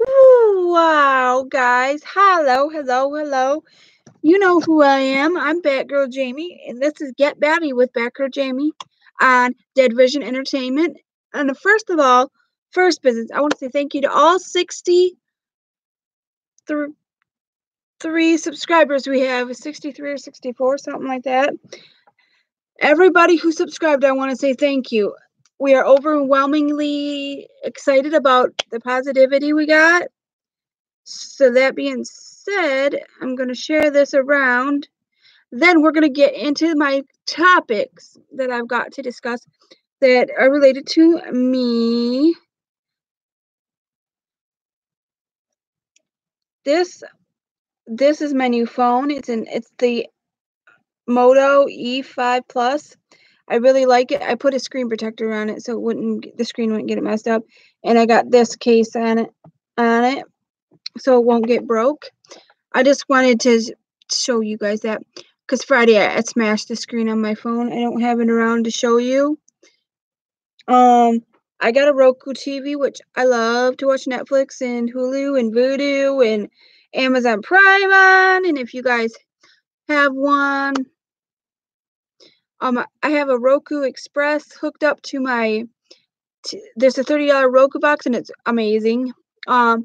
Wow, guys. Hello, hello, hello. You know who I am. I'm Batgirljamie, and this is Get Batty with Batgirljamie on Dead Vision Entertainment. And first of all, first business, I want to say thank you to all 63 subscribers we have, 63 or 64, something like that. Everybody who subscribed, I want to say thank you. We are overwhelmingly excited about the positivity we got. So that being said, I'm going to share this around. Then we're going to get into my topics that I've got to discuss that are related to me. This is my new phone. It's the Moto E5 Plus. I really like it. I put a screen protector on it so the screen wouldn't get it messed up, and I got this case on it so it won't get broke. I just wanted to show you guys that because Friday I smashed the screen on my phone. I don't have it around to show you. I got a Roku TV, which I love to watch Netflix and Hulu and Vudu and Amazon Prime on. And if you guys have one, I have a Roku Express hooked up to my. There's a $30 Roku box, and it's amazing. I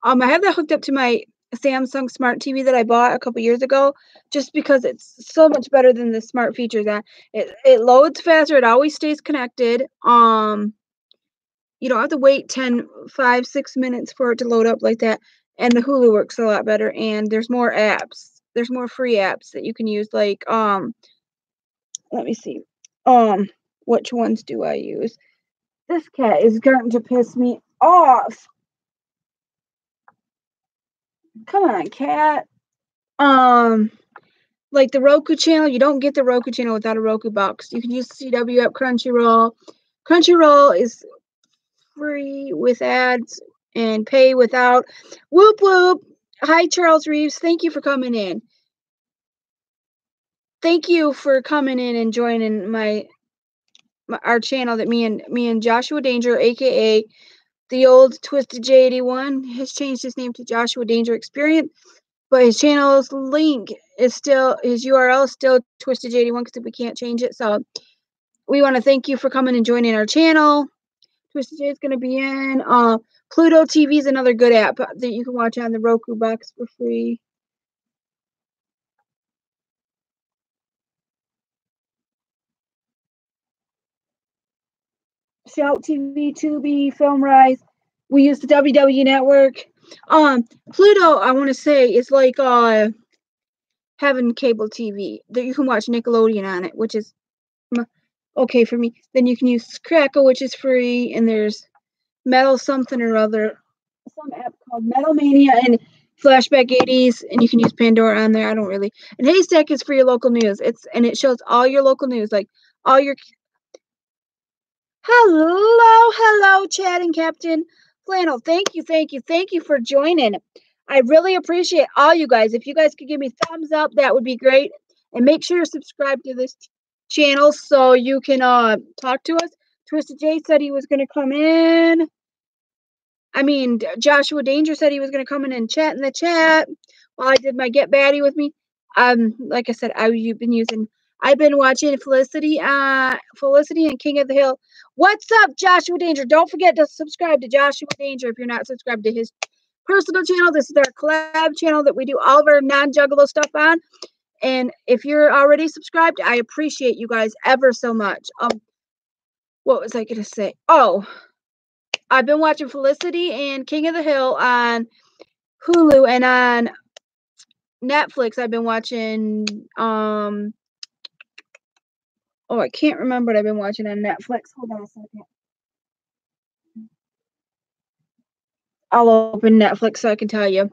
have that hooked up to my Samsung Smart TV that I bought a couple years ago, just because it's so much better than the smart features. That it loads faster. It always stays connected. You don't have to wait 5, 6 minutes for it to load up like that. And the Hulu works a lot better. And there's more apps. There's more free apps that you can use. Like let me see. Which ones do I use? This cat is starting to piss me off. Come on, cat. Like the Roku channel, you don't get the Roku channel without a Roku box. You can use the CW app, Crunchyroll. Crunchyroll is free with ads and pay without. Whoop whoop. Hi, Charles Reeves. Thank you for coming in. Thank you for coming in and joining our channel that me and Joshua Danger, aka the old Twisted J81, has changed his name to Joshua Danger Experience, but his channel's link is still, his URL is still Twisted J81 because we can't change it. So we want to thank you for coming and joining our channel. Twisted J is going to be in. Pluto TV is another good app that you can watch on the Roku box for free. Shout TV, Tubi, FilmRise. We use the WW network. Pluto, I want to say, is like having cable TV that you can watch Nickelodeon on it, which is okay for me. Then you can use Crackle, which is free, and there's Metal something or other, some app called Metal Mania and Flashback 80s, and you can use Pandora on there. I don't really. And Haystack is for your local news. It shows all your local news, like all your. Hello, chatting Captain Flannel. Thank you for joining. I really appreciate all you guys. If you guys could give me thumbs up, that would be great. And make sure you're subscribed to this channel so you can talk to us. Twisted J said he was going to come in. Joshua Danger said he was going to come in and chat in the chat while I did my Get Batty with me. Like I said, I've been watching Felicity and King of the Hill. What's up, Joshua Danger? Don't forget to subscribe to Joshua Danger if you're not subscribed to his personal channel. This is our collab channel that we do all of our non-Juggalo stuff on. And if you're already subscribed, I appreciate you guys ever so much. What was I going to say? Oh, I've been watching Felicity and King of the Hill on Hulu, and on Netflix I've been watching I can't remember what I've been watching on Netflix. Hold on a second. I'll open Netflix so I can tell you.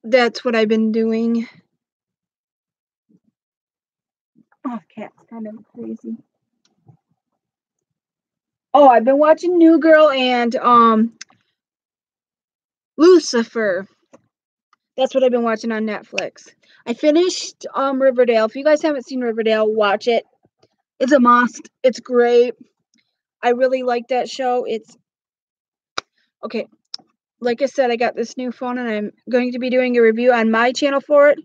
That's what I've been doing. Oh, cat's kind of crazy. Oh, I've been watching New Girl and Lucifer. That's what I've been watching on Netflix. I finished Riverdale. If you guys haven't seen Riverdale, watch it. It's a must. It's great. I really like that show. It's okay. like I said, I got this new phone and I'm going to be doing a review on my channel for it.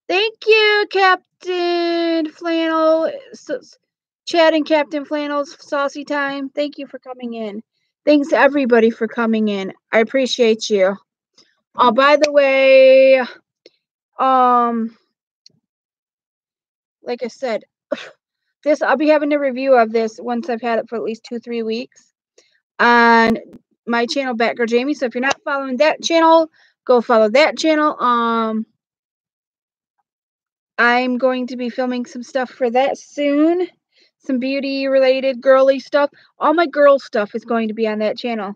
Thank you, Captain Flannel. Chad and Captain Flannel's Saucy Time. Thank you for coming in. Thanks everybody for coming in. I appreciate you. Oh, by the way, like I said, I'll be having a review of this once I've had it for at least 2-3 weeks on my channel, Batgirljamie. So if you're not following that channel, go follow that channel. I'm going to be filming some stuff for that soon. Some beauty related girly stuff. All my girl stuff is going to be on that channel.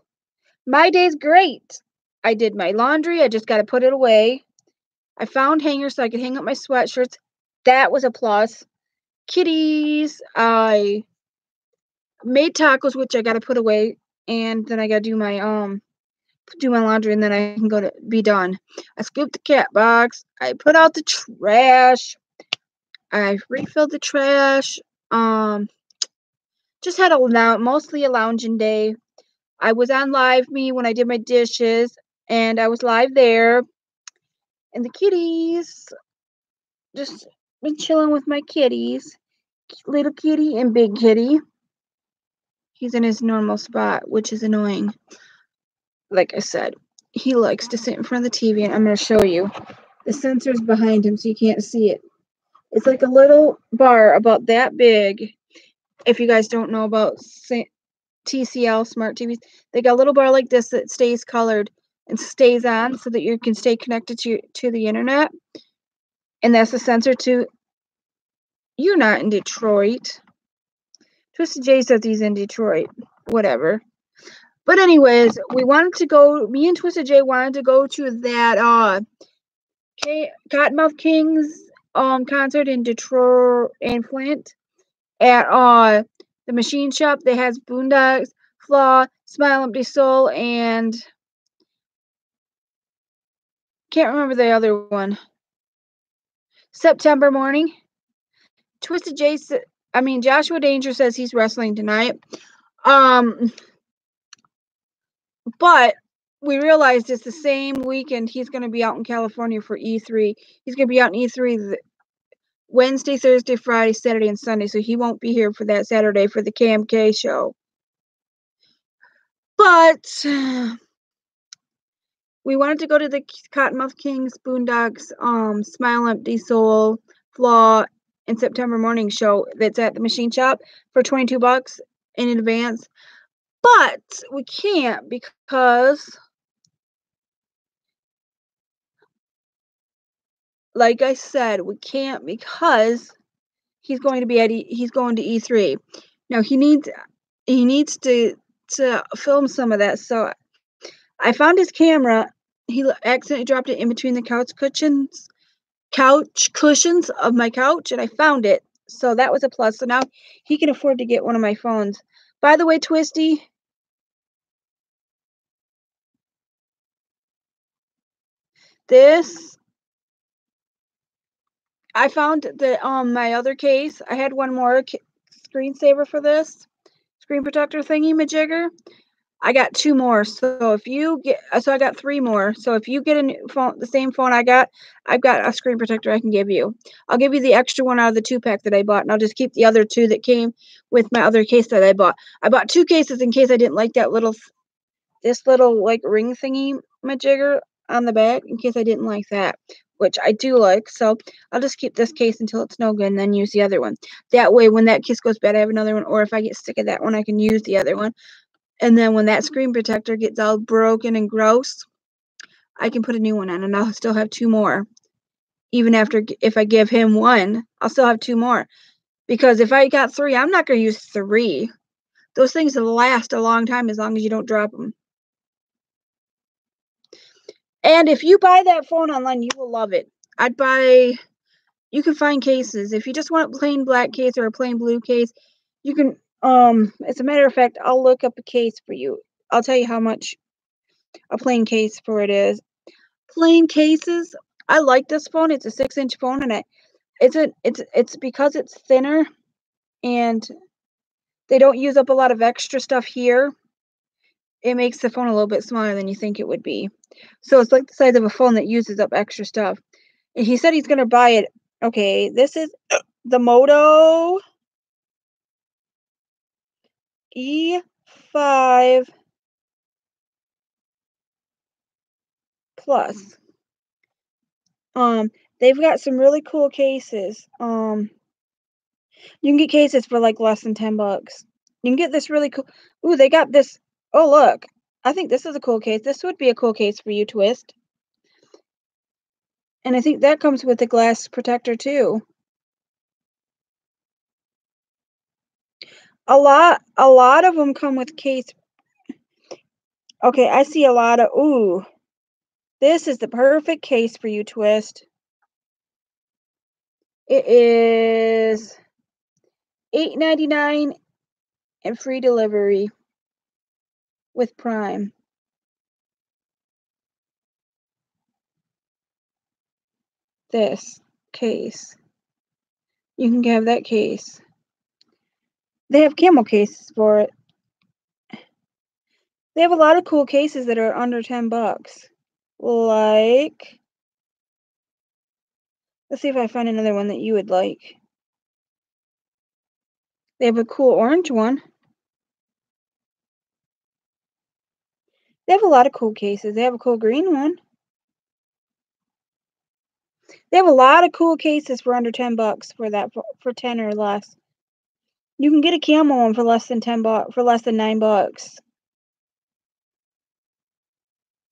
My day's great. I did my laundry. I just got to put it away. I found hangers so I could hang up my sweatshirts. That was a plus. Kitties. I made tacos, which I got to put away. And then I got to do my laundry, and then I can go to be done. I scooped the cat box. I put out the trash. I refilled the trash. Just had mostly a lounging day. I was on LiveMe when I did my dishes, and I was live there. And the kitties, just been chilling with my kitties. Little kitty and big kitty. He's in his normal spot, which is annoying. Like I said, he likes to sit in front of the TV, and I'm going to show you. The sensor's behind him, so you can't see it. It's like a little bar about that big. If you guys don't know about TCL smart TVs, they got a little bar like this that stays colored and stays on so that you can stay connected to the internet. And that's the sensor to... You're not in Detroit. Twisted J says he's in Detroit. Whatever. But anyways, me and Twisted J wanted to go to that Cottonmouth Kings concert in Detroit and Flint at the machine shop that has Boondocks, Flaw, Smile Empty Soul, and can't remember the other one. September Morning. Twisted J Joshua Danger says he's wrestling tonight. But we realized it's the same weekend he's going to be out in California for E3. He's going to be out in E3 Wednesday, Thursday, Friday, Saturday, and Sunday. So he won't be here for that Saturday for the KMK show. But we wanted to go to the Cottonmouth Kings, Boondocks, Smile Empty Soul, Flaw, and September Morning show that's at the machine shop for $22 in advance. But we can't because, like I said, we can't because he's going to E3. Now he needs to film some of that. So I found his camera. He accidentally dropped it in between the couch cushions of my couch, and I found it. So that was a plus. So now he can afford to get one of my phones. By the way, Twisty, I found that my other case, I had one more screensaver for this screen protector thingy majigger. I got 2 more. So I got 3 more. So if you get a new phone, the same phone I've got a screen protector I can give you. I'll give you the extra one out of the 2-pack that I bought, and I'll just keep the other 2 that came with my other case that I bought. I bought 2 cases in case I didn't like this little like ring thingy majigger on the back, in case I didn't like that, which I do like. So I'll just keep this case until it's no good and then use the other one. That way, when that case goes bad, I have another one, or if I get sick of that one, I can use the other one. And then when that screen protector gets all broken and gross, I can put a new one on, and I'll still have 2 more. Even if I give him 1, I'll still have 2 more. Because if I got 3, I'm not going to use 3. Those things will last a long time as long as you don't drop them. And if you buy that phone online, you will love it. You can find cases. If you just want a plain black case or a plain blue case, you can... as a matter of fact, I'll look up a case for you. I'll tell you how much a plain case for it is. Plain cases, I like this phone. It's a 6-inch phone, and it's because it's thinner and they don't use up a lot of extra stuff here. it makes the phone a little bit smaller than you think it would be. So it's like the size of a phone that uses up extra stuff. And he said he's going to buy it. Okay, this is the Moto E5 Plus. They've got some really cool cases. You can get cases for like less than $10. You can get this really cool. Ooh, they got this. Oh, look. I think this is a cool case. This would be a cool case for you, Twist. And I think that comes with a glass protector too. A lot of them come with case. Okay, I see a lot of. Ooh, this is the perfect case for you, Twist. It is $8.99 and free delivery with Prime. This case. You can have that case. They have camel cases for it. They have a lot of cool cases that are under $10. Like, let's see if I find another one that you would like. They have a cool orange one. They have a lot of cool cases. They have a cool green one. They have a lot of cool cases for under $10 for that, for 10 or less. You can get a camel one for less than $10, for less than $9.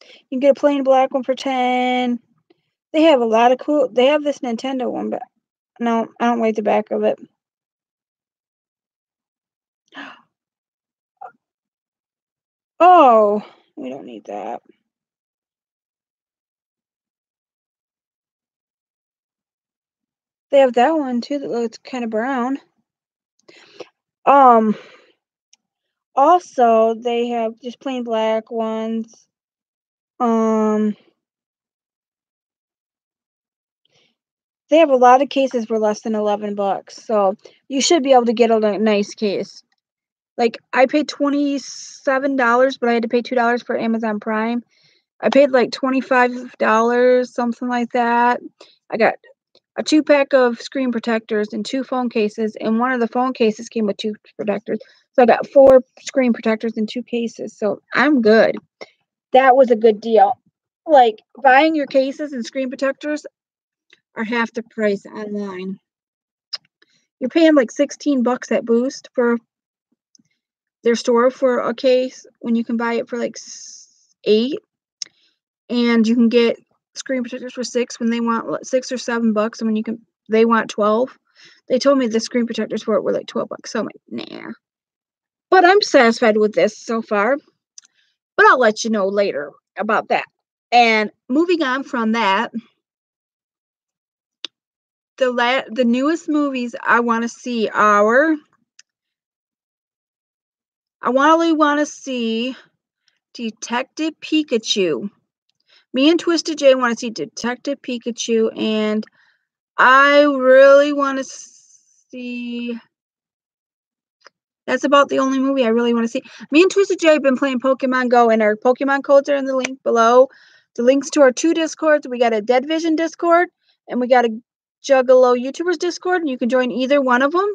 You can get a plain black one for 10. They have a lot of cool. They have this Nintendo one, but no, I don't like the back of it. Oh, we don't need that. They have that one too that looks kind of brown. Also, they have just plain black ones. They have a lot of cases for less than $11, so you should be able to get a nice case. Like, I paid $27, but I had to pay $2 for Amazon Prime. I paid like $25, something like that. I got a 2-pack of screen protectors and 2 phone cases, and one of the phone cases came with 2 protectors. So I got 4 screen protectors and 2 cases, so I'm good. That was a good deal. Like, buying your cases and screen protectors are half the price online. You're paying like $16 at Boost for their store for a case when you can buy it for like $8, and you can get screen protectors for $6 when they want $6 or $7, and when they want $12. They told me the screen protectors for it were like $12, so I'm like, nah. But I'm satisfied with this so far. But I'll let you know later about that. And moving on from that, the newest movies I want to see are, I really want to see Detective Pikachu. Me and Twisted J want to see Detective Pikachu, and I really want to see. That's about the only movie I really want to see. Me and Twisted J have been playing Pokemon Go, and our Pokemon codes are in the link below. The links to our 2 Discords. We got a Dead Vision Discord, and we got a Juggalo YouTubers Discord, and you can join either one of them.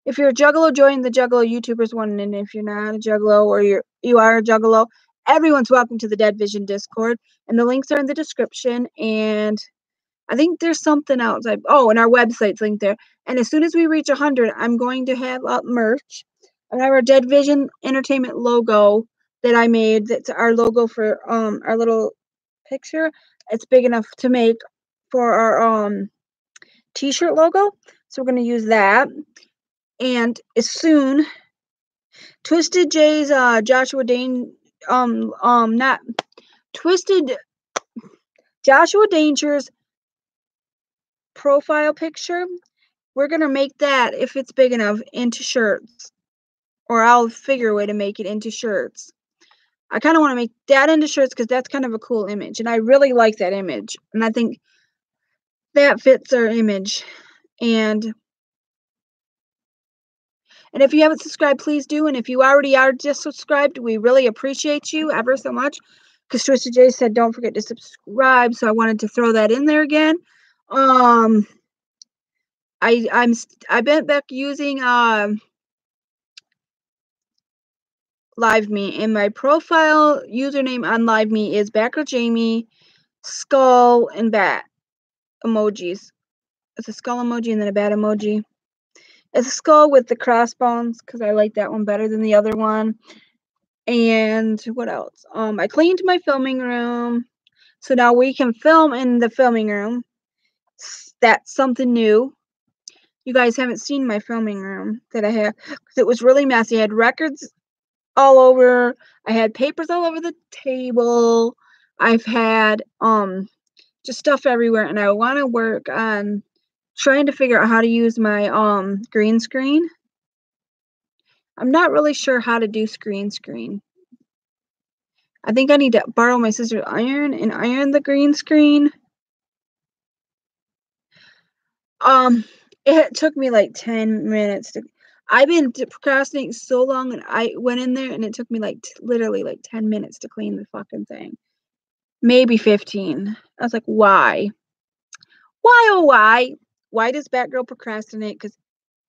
If you're a Juggalo, join the Juggalo YouTubers one, and if you're not a Juggalo or you are a Juggalo, everyone's welcome to the Dead Vision Discord, and the links are in the description. And I think there's something else. And our website's linked there. And as soon as we reach 100, I'm going to have up merch. I have our Dead Vision Entertainment logo that I made. That's our logo for our little picture. It's big enough to make for our t-shirt logo. So we're going to use that. And as soon, Twisted J's Joshua Danger's profile picture, we're going to make that, if it's big enough, into shirts. Or I'll figure a way to make it into shirts. I kind of want to make that into shirts because that's kind of a cool image. And I really like that image. And I think that fits our image. And And if you haven't subscribed, please do. And if you already are just subscribed, we really appreciate you ever so much. Because Twisted J said don't forget to subscribe, so I wanted to throw that in there again. I've been back using LiveMe, and my profile username on LiveMe is Batgirljamie, skull, and bat emojis. It's a skull emoji and then a bat emoji. It's a skull with the crossbones because I like that one better than the other one. And what else? I cleaned my filming room, so now we can film in the filming room. That's something new. You guys haven't seen my filming room that I have because it was really messy. I had records all over. I had papers all over the table. I've had just stuff everywhere, and I want to work on trying to figure out how to use my green screen. I'm not really sure how to do green screen. I think I need to borrow my sister's iron and iron the green screen. It took me like 10 minutes to. I've been procrastinating so long, and I went in there, and it took me like literally like 10 minutes to clean the fucking thing. Maybe 15. I was like, why? Why, oh, why? Why does Batgirl procrastinate? Because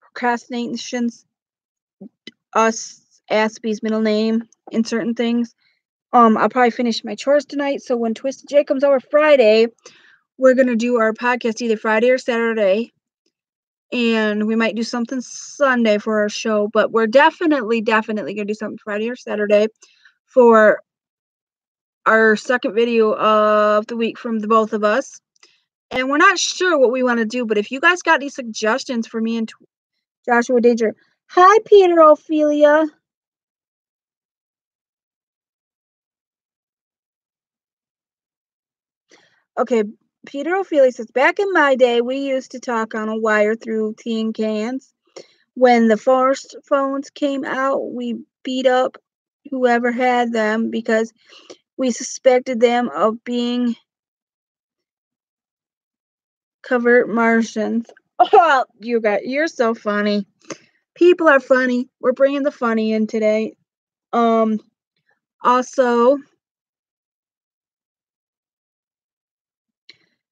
procrastination's us, Aspie's middle name in certain things. I'll probably finish my chores tonight, so when Twisted J comes over Friday, we're going to do our podcast either Friday or Saturday. And we might do something Sunday for our show, but we're definitely going to do something Friday or Saturday for our second video of the week from the both of us. And we're not sure what we want to do, but if you guys got any suggestions for me and Joshua Danger. Hi, Peter Ophelia. Okay, Peter Ophelia says, back in my day, we used to talk on a wire through tin cans. When the first phones came out, we beat up whoever had them because we suspected them of being covert Martians. Oh, you're so funny. People are funny. We're bringing the funny in today. Also,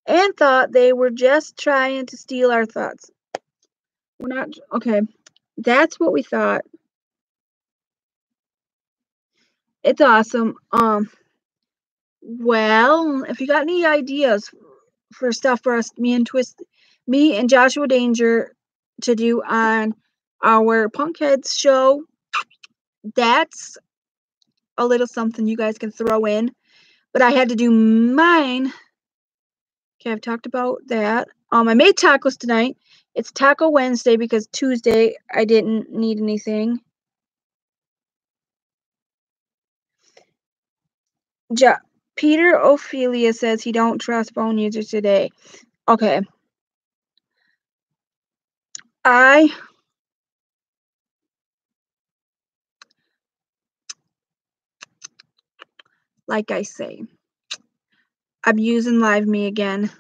and thought they were just trying to steal our thoughts. We're not okay. That's what we thought. It's awesome. Well, if you got any ideas for stuff for us, me and Joshua Danger to do on our Punkheads show, that's a little something you guys can throw in. But I had to do mine. Okay, I've talked about that. I made tacos tonight. It's Taco Wednesday because Tuesday I didn't need anything. Peter Ophelia says he don't trust phone users today. Okay. Like I say, I'm using LiveMe again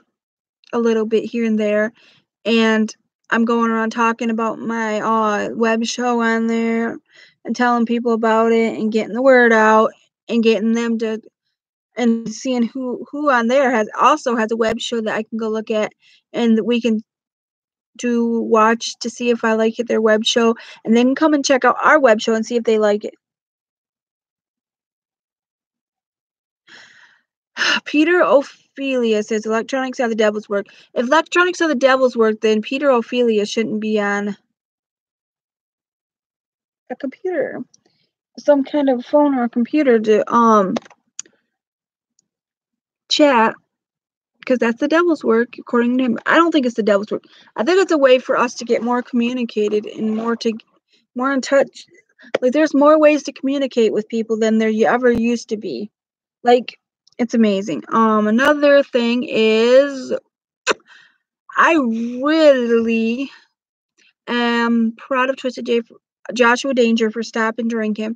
a little bit here and there, and I'm going around talking about my web show on there and telling people about it and getting the word out and getting them to and seeing who on there has a web show that I can go look at and that we can watch to see if I like it, their web show, and then come and check out our web show and see if they like it. Peter Ophelia says electronics are the devil's work. If electronics are the devil's work, then Peter Ophelia shouldn't be on a computer, some kind of phone or a computer to chat, because that's the devil's work according to him. I don't think it's the devil's work. I think it's a way for us to get more communicated and more in touch. Like, there's more ways to communicate with people than there ever used to be. Like, it's amazing. Another thing is I really am proud of Joshua Danger for stopping drinking.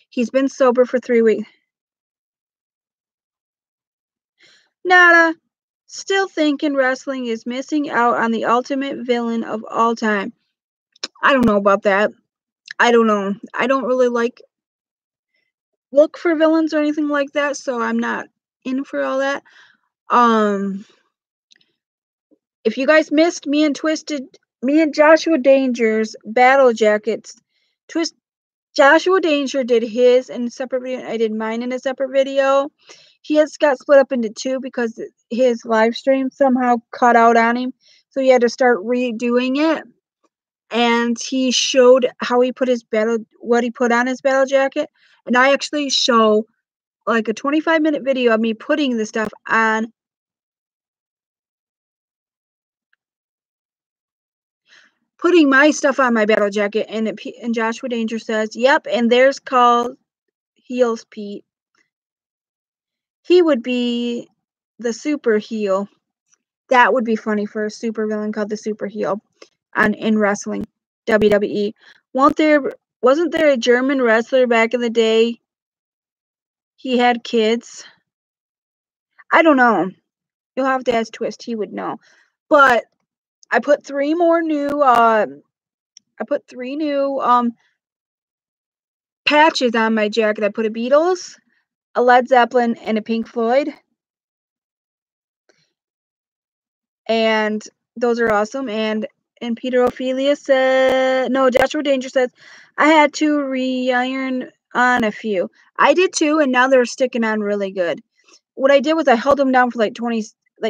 He's been sober for 3 weeks. Nada. Still thinking wrestling is missing out on the ultimate villain of all time. I don't know about that. I don't know. I don't really look for villains or anything like that, so I'm not in for all that. If you guys missed me and Joshua Danger's battle jackets, Joshua Danger did his in a separate video, and I did mine in a separate video. He has got split up into two because his live stream somehow cut out on him, so he had to start redoing it. And he showed how he put what he put on his battle jacket, and I actually show like a 25-minute video of me putting the stuff on. Putting my stuff on my battle jacket, and Joshua Danger says, "Yep," and there's called Heels Pete. He would be the super heel. That would be funny for a super villain called the super heel in wrestling, WWE. Wasn't there a German wrestler back in the day? He had kids. I don't know. You'll have to ask Twist. He would know. But I put three new patches on my jacket. I put a Beatles, a Led Zeppelin, and a Pink Floyd. And those are awesome. And Peter Ophelia said, no, Joshua Danger says, I had to re-iron on a few. I did too, and now they're sticking on really good. What I did was I held them down for like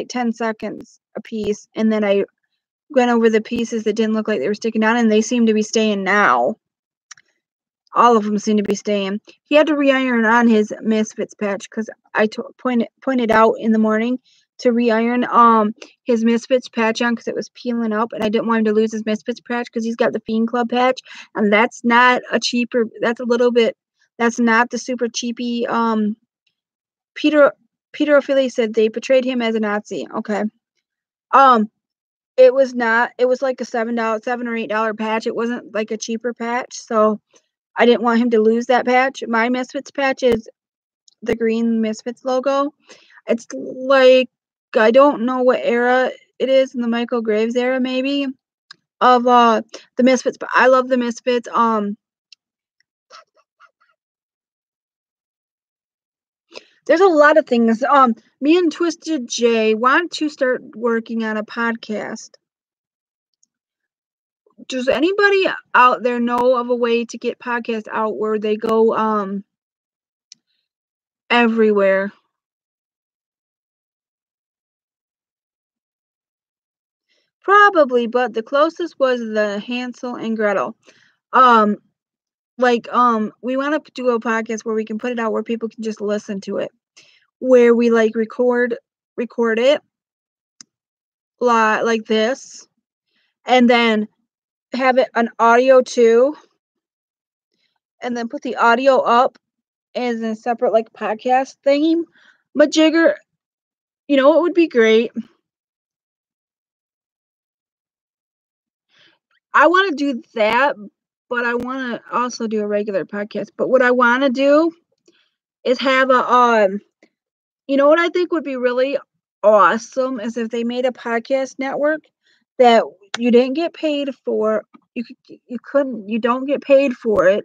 10 seconds a piece, and then I went over the pieces that didn't look like they were sticking down, and they seem to be staying now. All of them seem to be staying. He had to re-iron on his Misfits patch because I pointed out in the morning to re-iron his Misfits patch on because it was peeling up, and I didn't want him to lose his Misfits patch because he's got the Fiend Club patch, and that's not a cheaper. That's not the super cheapy. Peter Ophelia said they portrayed him as a Nazi. Okay. It was not. It was like a $7 or $8 patch. It wasn't like a cheaper patch, so I didn't want him to lose that patch. My Misfits patch is the green Misfits logo. It's like, I don't know what era it is, in the Michael Graves era maybe, of the Misfits, but I love the Misfits. There's a lot of things. Me and Twisted J want to start working on a podcast. Does anybody out there know of a way to get podcasts out where they go everywhere? Probably, but the closest was the Hansel and Gretel. We want to do a podcast where we can put it out where people can just listen to it, where we like record it like this, and then have it an audio too, and then put the audio up as a separate like podcast theme. But Jigger, you know what would be great? I want to do that, but I want to also do a regular podcast. But what I want to do is have you know what I think would be really awesome is if they made a podcast network that you didn't get paid for. You don't get paid for it,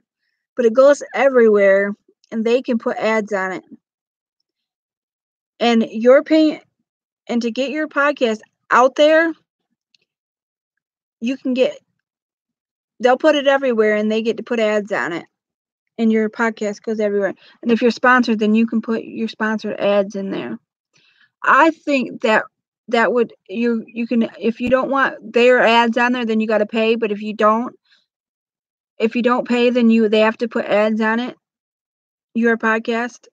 but it goes everywhere, and they can put ads on it. And you're paying, and to get your podcast out there, they'll put it everywhere, and they get to put ads on it, and your podcast goes everywhere. And if you're sponsored, then you can put your sponsored ads in there. I think that would, you can, if you don't want their ads on there, then you got to pay. But if you don't pay, then they have to put ads on it, your podcast.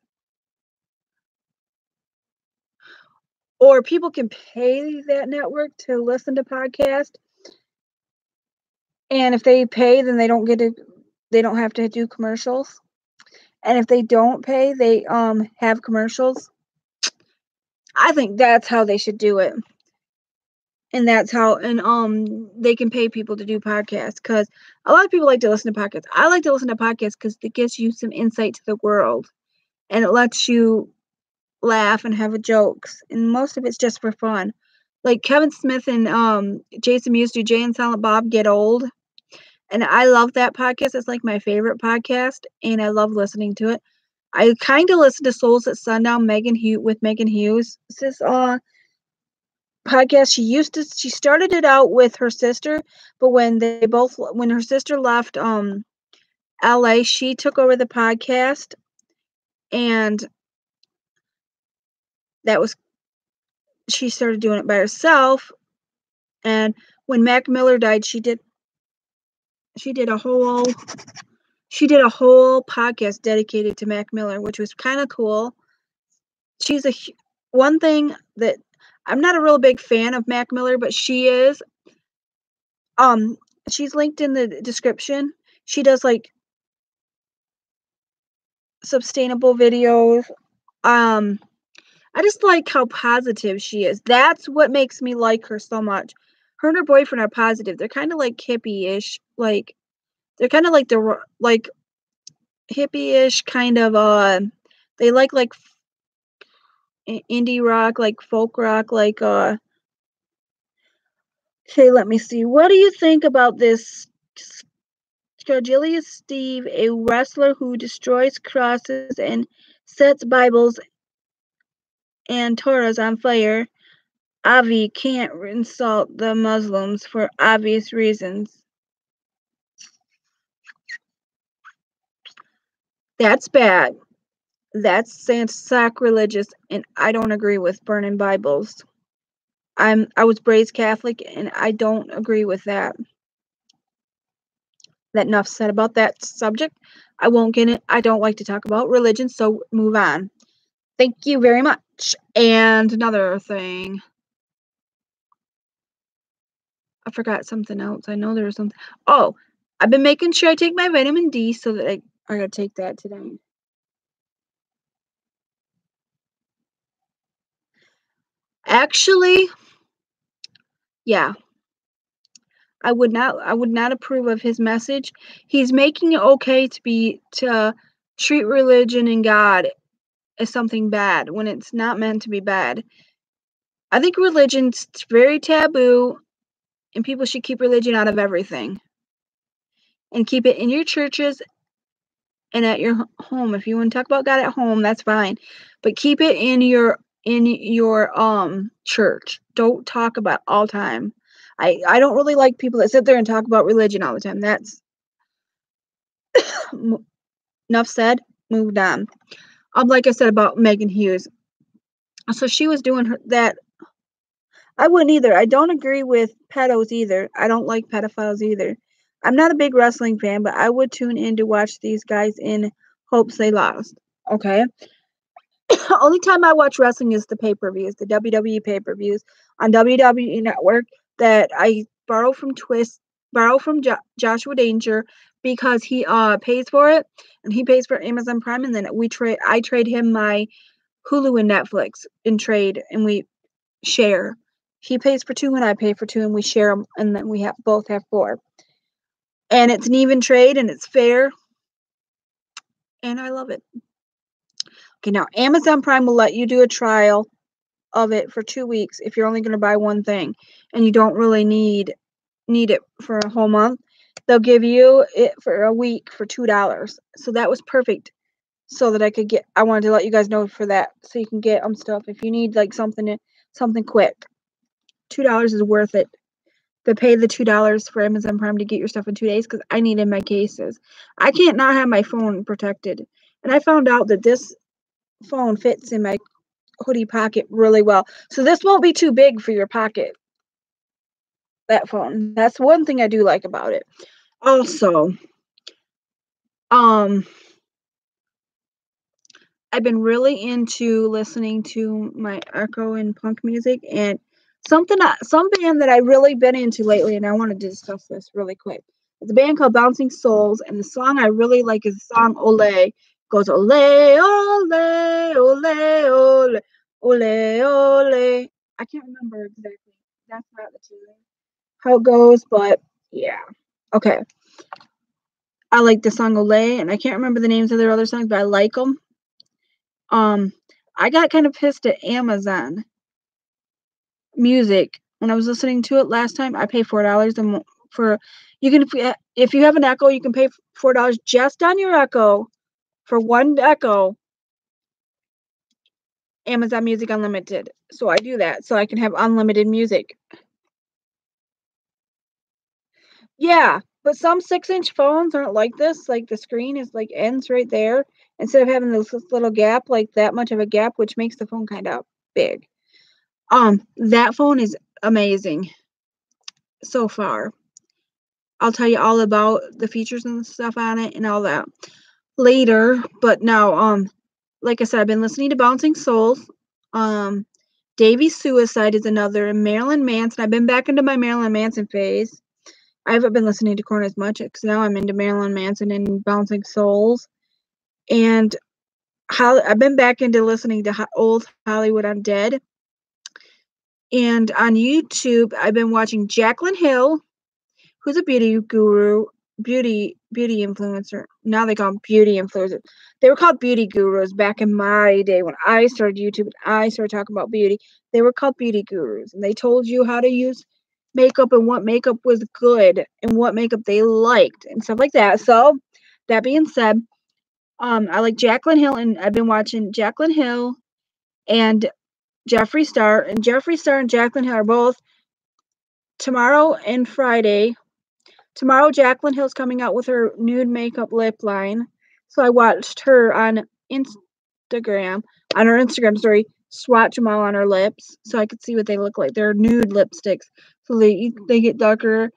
Or people can pay that network to listen to podcasts. And if they pay, then they don't have to do commercials. And if they don't pay, they have commercials. I think that's how they should do it. And that's how, and they can pay people to do podcasts, because a lot of people like to listen to podcasts. I like to listen to podcasts because it gives you some insight to the world, and it lets you laugh and have jokes, and most of it's just for fun. Like Kevin Smith and Jason Mewes do Jay and Silent Bob Get Old, And I love that podcast. It's like my favorite podcast, and I love listening to it. I kind of listen to Souls at Sundown with Megan Hughes. This podcast. She started it out with her sister, but when her sister left LA, she took over the podcast, and she started doing it by herself. And when Mac Miller died, she did a whole podcast dedicated to Mac Miller, which was kind of cool. One thing that I'm not a real big fan of Mac Miller, but she is. She's linked in the description. She does like sustainable videos. I just like how positive she is. That's what makes me like her so much. Her and her boyfriend are positive. They're kind of like hippie-ish. They're kind of like hippie-ish kind of they like indie rock, like folk rock, okay, let me see. What do you think about this Scargilius Steve, a wrestler who destroys crosses and sets Bibles and Torahs on fire? Avi can't insult the Muslims for obvious reasons. That's bad. That's sacrilegious, and I don't agree with burning Bibles. I was raised Catholic, and I don't agree with that. That enough said about that subject. I won't get it. I don't like to talk about religion, so move on. Thank you very much. And another thing. I forgot something else. I know there was something. Oh, I've been making sure I take my vitamin D, so that I gotta take that today. Actually, yeah. I would not approve of his message. He's making it okay to treat religion and God as something bad when it's not meant to be bad. I think religion's very taboo, and people should keep religion out of everything. And keep it in your churches and at your home. If you want to talk about God at home, that's fine. But keep it in your church. Don't talk about all time. I don't really like people that sit there and talk about religion all the time. That's enough said. Moved on. Like I said about Megan Hughes. So she was doing that. I wouldn't either. I don't agree with pedos either. I don't like pedophiles either. I'm not a big wrestling fan, but I would tune in to watch these guys in hopes they lost. Okay. Only time I watch wrestling is the pay-per-views, the WWE pay-per-views on WWE Network that I borrow from Joshua Danger, because he pays for it, and he pays for Amazon Prime, and then I trade him my Hulu and Netflix in trade, and we share. He pays for 2 and I pay for 2, and we share them, and then we both have 4. And it's an even trade, and it's fair, and I love it. Okay, now Amazon Prime will let you do a trial of it for 2 weeks if you're only going to buy one thing, and you don't really need it for a whole month. They'll give you it for a week for $2. So that was perfect, so that I wanted to let you guys know for that, so you can get stuff if you need like something quick. $2 is worth it. To pay the $2 for Amazon Prime to get your stuff in 2 days, because I needed my cases. I can't not have my phone protected. And I found out that this phone fits in my hoodie pocket really well. So this won't be too big for your pocket. That phone. That's one thing I do like about it. Also, I've been really into listening to my echo and punk music, and some band that I've really been into lately, and I wanted to discuss this really quick. It's a band called Bouncing Souls, and the song I really like is the song Ole. It goes ole, ole, ole, ole, ole, ole. I can't remember exactly. That's not the tune, how it goes, but yeah. Okay. I like the song Ole, and I can't remember the names of their other songs, but I like them. I got kind of pissed at Amazon Music when I was listening to it last time. I paid $4 for You can, if you have an Echo, you can pay $4 just on your Echo for one Echo. Amazon Music Unlimited. So I do that so I can have unlimited music. Yeah, but some 6-inch phones aren't like this. Like the screen is like ends right there instead of having this little gap, like that much of a gap, which makes the phone kind of big. That phone is amazing so far. I'll tell you all about the features and stuff on it and all that later. But now, like I said, I've been listening to Bouncing Souls. Davy's Suicide is another. Marilyn Manson. I've been back into my Marilyn Manson phase. I haven't been listening to Korn as much because now I'm into Marilyn Manson and Bouncing Souls. And I've been back into listening to old Hollywood Undead. And on YouTube, I've been watching Jaclyn Hill, who's a beauty guru, beauty influencer. Now they call them beauty influencers. They were called beauty gurus back in my day when I started YouTube and I started talking about beauty. They were called beauty gurus, and they told you how to use makeup and what makeup was good and what makeup they liked and stuff like that. So, that being said, I like Jaclyn Hill, and I've been watching Jaclyn Hill and Jeffree Star, and Jeffree Star and Jaclyn Hill are both tomorrow and Friday. Tomorrow, Jaclyn Hill's coming out with her nude makeup lip line. So I watched her on Instagram, on her Instagram story, swatch them all on her lips so I could see what they look like. They're nude lipsticks. So they get darker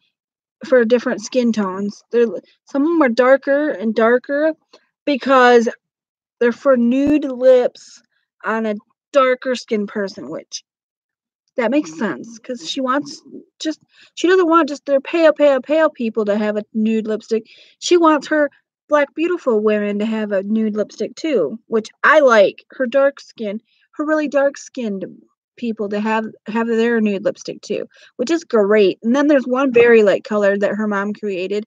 for different skin tones. Some of them are darker and darker because they're for nude lips on a darker skin person, which that makes sense because she doesn't want just their pale people to have a nude lipstick. She wants her black beautiful women to have a nude lipstick too, which I like. Her really dark skinned people to have their nude lipstick too, which is great. And then there's one very light color that her mom created,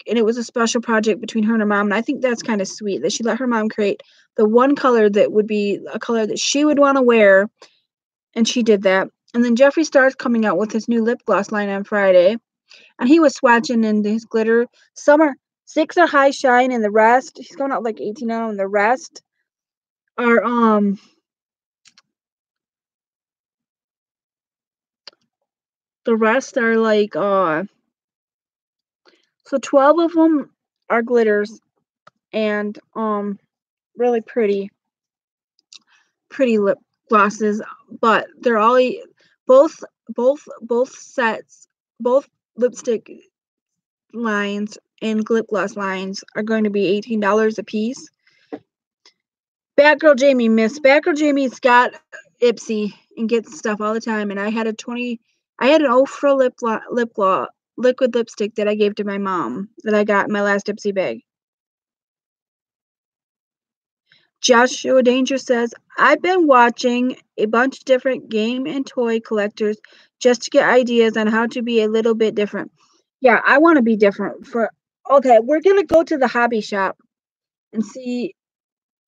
and it was a special project between her and her mom. And I think that's kind of sweet that she let her mom create the one color that would be a color that she would want to wear. And she did that. And then Jeffree Star's coming out with his new lip gloss line on Friday. And he was swatching into his glitter. Some are 6 are high shine, and the rest, he's going out like 18 now, and the rest are like so 12 of them are glitters and really pretty lip glosses, but they're all both sets, both lipstick lines and lip gloss lines are going to be $18 a piece. Batgirljamie's got Ipsy and gets stuff all the time, and I had an Ofra lip gloss liquid lipstick that I gave to my mom that I got in my last Ipsy bag. Joshua Danger says, I've been watching a bunch of different game and toy collectors just to get ideas on how to be a little bit different. Yeah, I want to be different. Okay, we're going to go to the hobby shop and see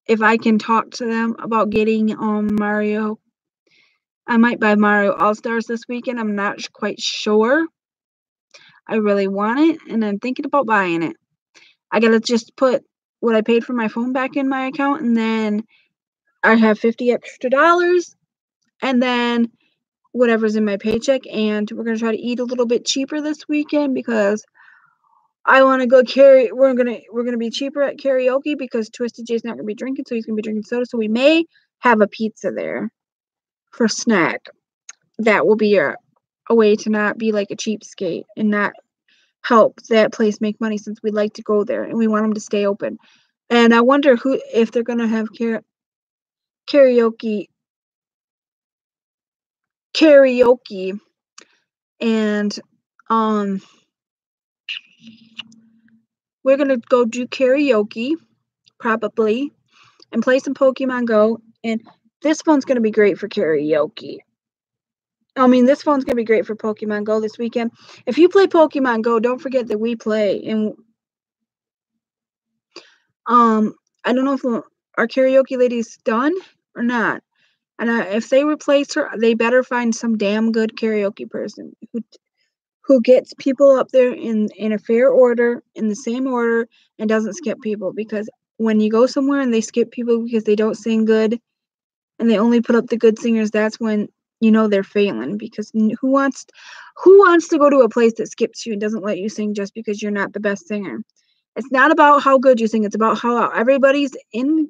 if I can talk to them about getting Mario. I might buy Mario All-Stars this weekend. I'm not quite sure. I really want it, and I'm thinking about buying it. I got to just put what I paid for my phone back in my account, and then I have $50 extra, and then whatever's in my paycheck, and we're going to try to eat a little bit cheaper this weekend because I want to go we're going to be cheaper at karaoke because Twisted Jay's not going to be drinking, so he's going to be drinking soda, so we may have a pizza there for snack. That will be a way to not be like a cheapskate and not help that place make money, since we like to go there and we want them to stay open. And I wonder if they're going to have karaoke, and we're going to go do karaoke probably and play some Pokemon Go, and this phone's going to be great for karaoke. This phone's going to be great for Pokemon Go this weekend. If you play Pokemon Go, don't forget that we play. And I don't know if our karaoke lady's done or not. And if they replace her, they better find some damn good karaoke person who gets people up there in a fair order, in the same order, and doesn't skip people. Because when you go somewhere and they skip people because they don't sing good and they only put up the good singers, that's when you know they're failing. Because who wants to go to a place that skips you and doesn't let you sing just because you're not the best singer? It's not about how good you sing. It's about how everybody's in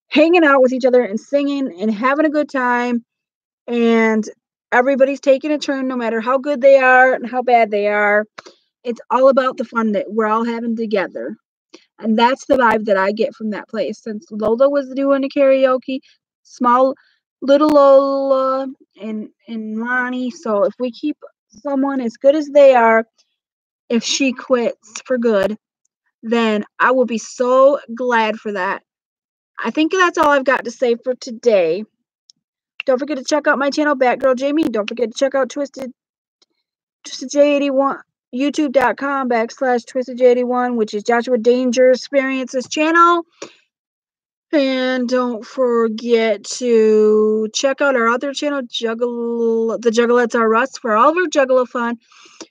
hanging out with each other and singing and having a good time, and everybody's taking a turn no matter how good they are and how bad they are. It's all about the fun that we're all having together. And that's the vibe that I get from that place. Since Lola was doing the karaoke, small little Lola and Lonnie. So if we keep someone as good as they are, if she quits for good, then I will be so glad for that. I think that's all I've got to say for today. Don't forget to check out my channel, Batgirljamie. Don't forget to check out TwistedJ81, youtube.com/TwistedJ81, which is JoshuaDangerExp's channel. And don't forget to check out our other channel, The Juggalettes Are Us, for all of our Juggalo fun.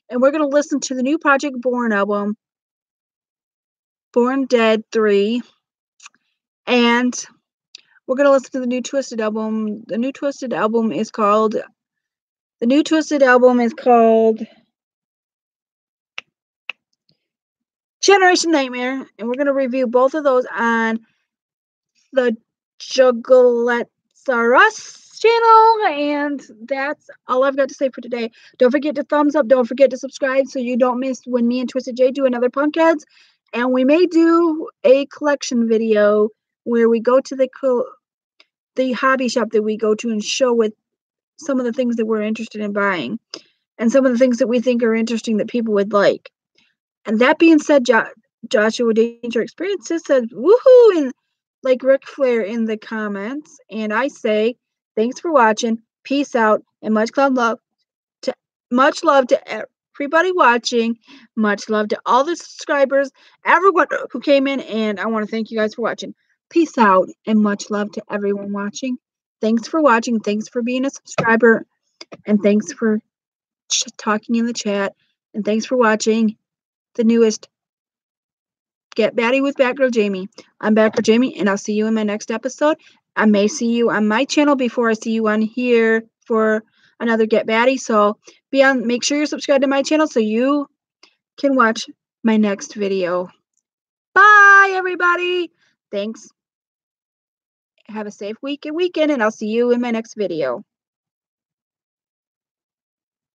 And we're going to listen to the new Project Born album, Born Dead 3. And we're going to listen to the new Twisted album. The new Twisted album is called Generation Nightmare. And we're going to review both of those on the Juggalettes Are Us channel. And that's all I've got to say for today. Don't forget to thumbs up. Don't forget to subscribe so you don't miss when me and Twisted J do another Punkheads. And we may do a collection video where we go to the hobby shop that we go to and show with some of the things that we're interested in buying and some of the things that we think are interesting that people would like. And that being said, Joshua Danger Experiences says woohoo and like Ric Flair in the comments. And I say thanks for watching, peace out, and much love to everybody watching. Much love to all the subscribers, everyone who came in, and I want to thank you guys for watching. Peace out and much love to everyone watching. Thanks for watching. Thanks for being a subscriber. And thanks for talking in the chat. And thanks for watching the newest Get Batty with Batgirljamie. I'm Batgirljamie, and I'll see you in my next episode. I may see you on my channel before I see you on here for another Get Batty. So make sure you're subscribed to my channel so you can watch my next video. Bye, everybody. Thanks. Have a safe week and weekend, and I'll see you in my next video.